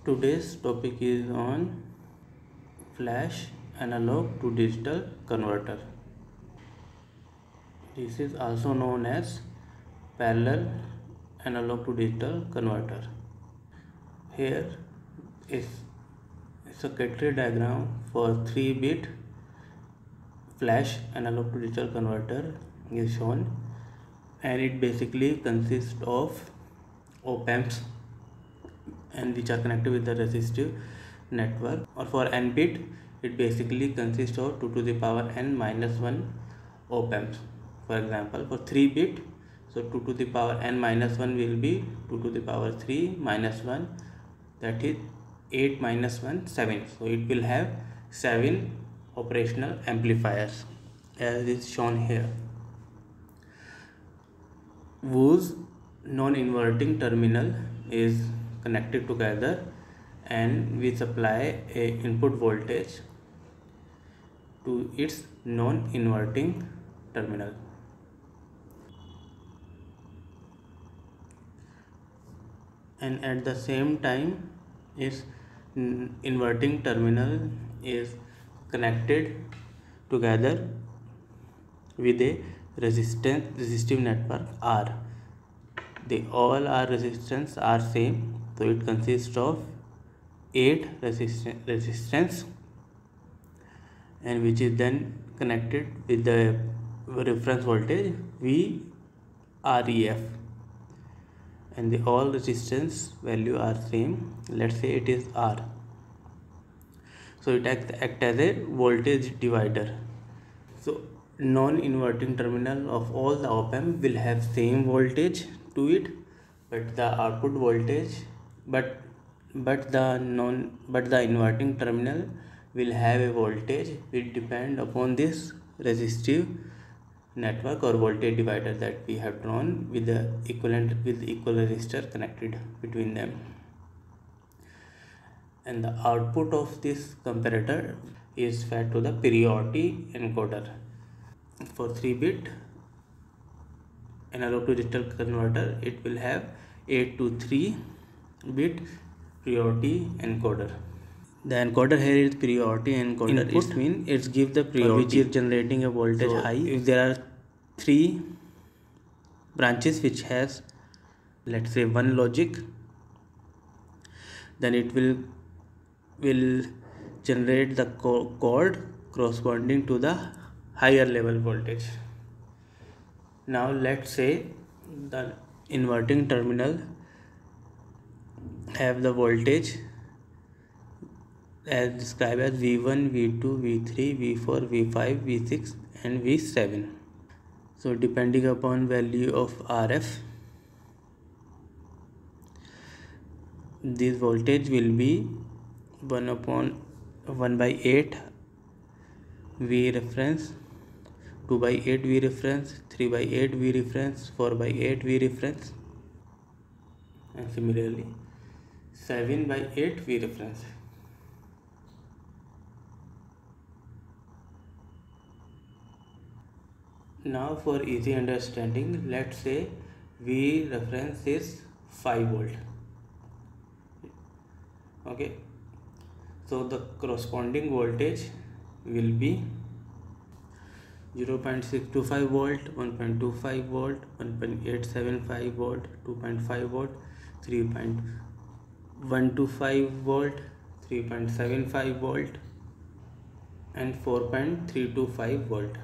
Today's topic is on flash analog to digital converter. This is also known as parallel analog to digital converter. Here is a category diagram for 3-bit flash analog to digital converter is shown, and it basically consists of op-amps and which are connected with the resistive network. Or for n bit, it basically consists of 2 to the power n minus 1 op-amps. For example, for 3-bit, so 2 to the power n minus 1 will be 2 to the power 3 minus 1, that is 8 minus 1, 7. So it will have 7 operational amplifiers as is shown here, whose non-inverting terminal is connected together, and we supply a input voltage to its non-inverting terminal. And at the same time its inverting terminal is connected together with a resistive network R. All R resistance are same, so it consists of 8 resistance, and which is then connected with the reference voltage VREF, and the all resistance value are same. Let's say it is R, so it act as a voltage divider. So non-inverting terminal of all the op-amp will have same voltage to it, but the output voltage but the inverting terminal will have a voltage which depend upon this resistive network or voltage divider that we have drawn with the equal resistor connected between them. And the output of this comparator is fed to the priority encoder. For 3-bit analog to digital converter, it will have 8 to 3-bit priority encoder. The encoder here is priority encoder. It means it gives the priority which is generating a voltage high. If there are 3 branches which has, let's say, 1 logic, then it will generate the chord corresponding to the higher level voltage. Now let's say the inverting terminal have the voltage as described as V1, V2, V3, V4, V5, V6 and V7. So depending upon value of RF, this voltage will be 1/8 V reference, 2/8 V reference, 3/8 V reference, 4/8 V reference, and similarly 7/8 V reference. Now for easy understanding, let's say V reference is 5 volt. Okay, so the corresponding voltage will be 0.625 volt, 1.25 volt, 1.875 volt, 2.5 volt, 3.125 volt, 3.75 volt and 4.325 volt.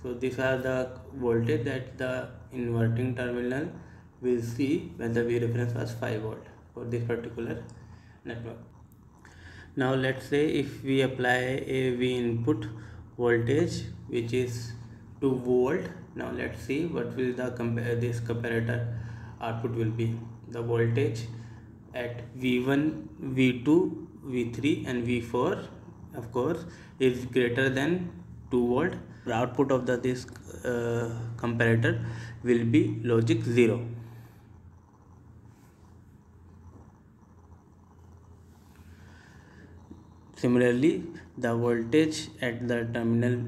So these are the voltage that the inverting terminal will see when the V reference was 5 volt for this particular network. Now let's say if we apply a V input voltage which is 2 volt. Now let's see what will this comparator output will be. The voltage at V1, V2, V3 and V4 of course is greater than 2 volt. The output of this comparator will be logic 0. Similarly, the voltage at the terminal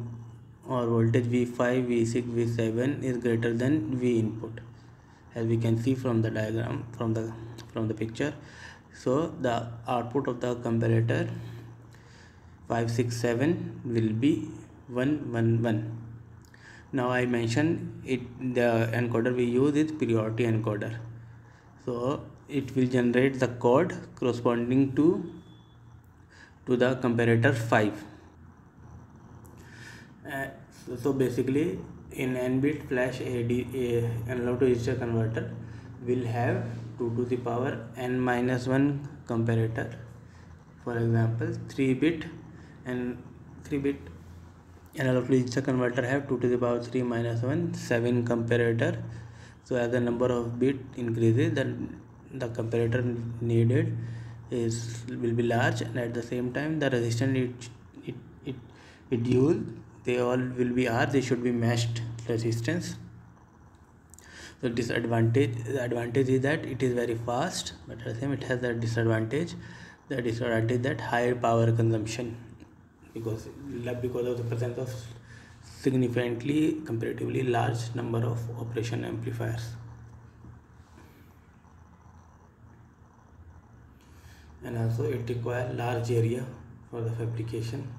or voltage V5, V6, V7 is greater than V input, as we can see from the diagram from the picture. So the output of the comparator 567 will be 111. Now I mentioned it, the encoder we use is priority encoder. So it will generate the code corresponding to the comparator 5. So basically in n-bit flash analog to digital converter will have 2 to the power n minus 1 comparator. For example, 3-bit and 3-bit analog to digital converter have 2 to the power 3 minus 1 7 comparator. So as the number of bit increases, then the comparator needed will be large, and at the same time the resistance it used, they all will be R, they should be matched resistance. So the advantage is that it is very fast, but at the same it has the disadvantage that higher power consumption, because of the presence of significantly comparatively large number of operation amplifiers. And also it requires large area for the fabrication.